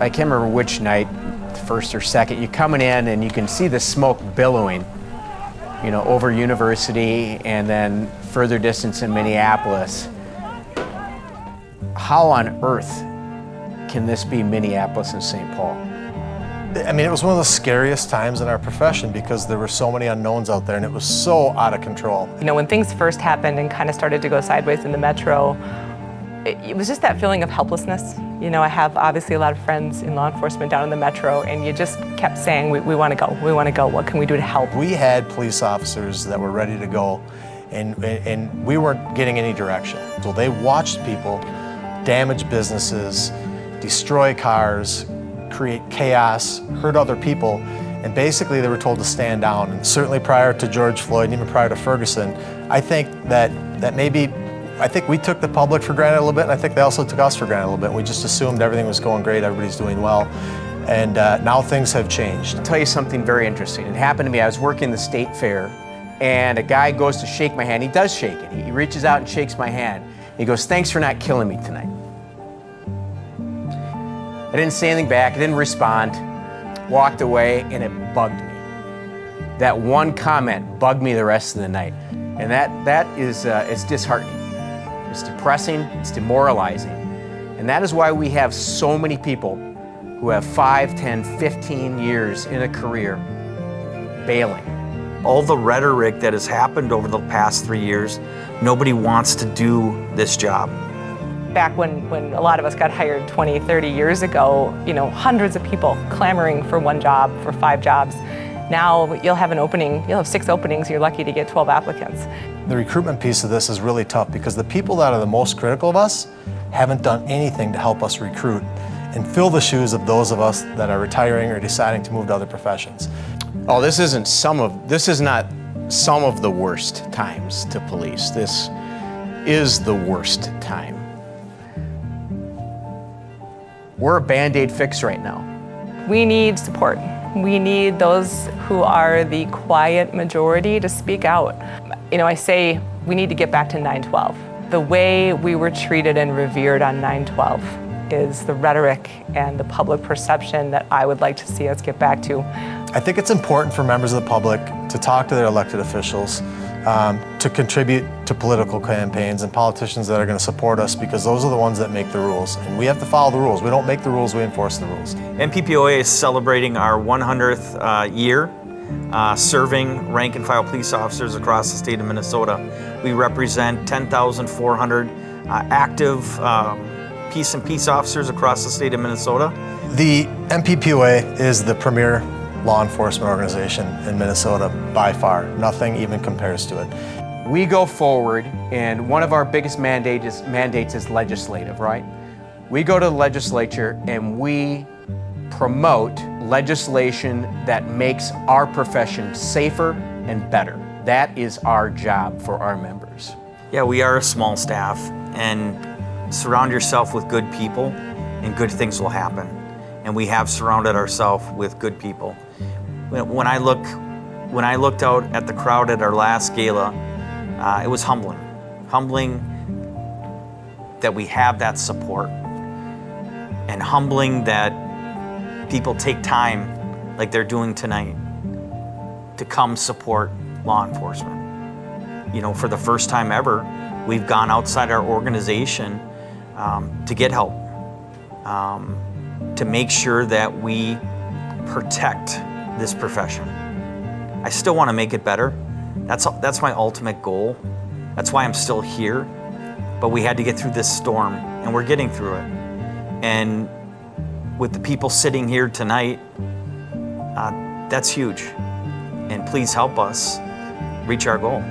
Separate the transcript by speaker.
Speaker 1: I can't remember which night, first or second, you're coming in and you can see the smoke billowing, over University and then further distance in Minneapolis. How on earth can this be Minneapolis and St. Paul?
Speaker 2: I mean, it was one of the scariest times in our profession because there were so many unknowns out there and it was so out of control.
Speaker 3: When things first happened and kind of started to go sideways in the metro, it was just that feeling of helplessness. I have obviously a lot of friends in law enforcement down in the metro, and you just kept saying, we want to go, what can we do to help?
Speaker 2: We had police officers that were ready to go, and we weren't getting any direction. So they watched people damage businesses, destroy cars, create chaos, hurt other people, and basically they were told to stand down. And certainly prior to George Floyd, and even prior to Ferguson, I think that we took the public for granted a little bit, and I think they also took us for granted a little bit. We just assumed everything was going great, everybody's doing well, and now things have changed.
Speaker 1: I'll tell you something very interesting. It happened to me, I was working the state fair, and a guy goes to shake my hand. He does shake it. He reaches out and shakes my hand. He goes, "Thanks for not killing me tonight." I didn't say anything back, I didn't respond, walked away, and it bugged me. That one comment bugged me the rest of the night. And that is it's disheartening. It's depressing, it's demoralizing. And that is why we have so many people who have 5, 10, 15 years in a career bailing.
Speaker 4: All the rhetoric that has happened over the past 3 years, nobody wants to do this job.
Speaker 3: Back when a lot of us got hired 20, 30 years ago, hundreds of people clamoring for one job, for 5 jobs. Now you'll have an opening, you'll have 6 openings, you're lucky to get 12 applicants.
Speaker 2: The recruitment piece of this is really tough because the people that are the most critical of us haven't done anything to help us recruit and fill the shoes of those of us that are retiring or deciding to move to other professions.
Speaker 1: Oh, this is not some of the worst times to police. This is the worst time. We're a Band-Aid fix right now.
Speaker 3: We need support. We need those who are the quiet majority to speak out. I say we need to get back to 9/12. The way we were treated and revered on 9/12 is the rhetoric and the public perception that I would like to see us get back to.
Speaker 2: I think it's important for members of the public to talk to their elected officials, to contribute to political campaigns and politicians that are going to support us, because those are the ones that make the rules. And we have to follow the rules. We don't make the rules, we enforce the rules.
Speaker 4: MPPOA is celebrating our 100th year serving rank and file police officers across the state of Minnesota. We represent 10,400 active peace and peace officers across the state of Minnesota.
Speaker 2: The MPPOA is the premier law enforcement organization in Minnesota by far. Nothing even compares to it.
Speaker 1: We go forward, and one of our biggest mandates is legislative, right? We go to the legislature and we promote legislation that makes our profession safer and better. That is our job for our members.
Speaker 4: Yeah, we are a small staff, and surround yourself with good people and good things will happen. And we have surrounded ourselves with good people. When I looked out at the crowd at our last gala, it was humbling. Humbling that we have that support, and humbling that people take time, like they're doing tonight, to come support law enforcement. For the first time ever, we've gone outside our organization to get help, to make sure that we protect this profession. I still want to make it better. That's my ultimate goal. That's why I'm still here. But we had to get through this storm, and we're getting through it. And with the people sitting here tonight, that's huge. And please help us reach our goal.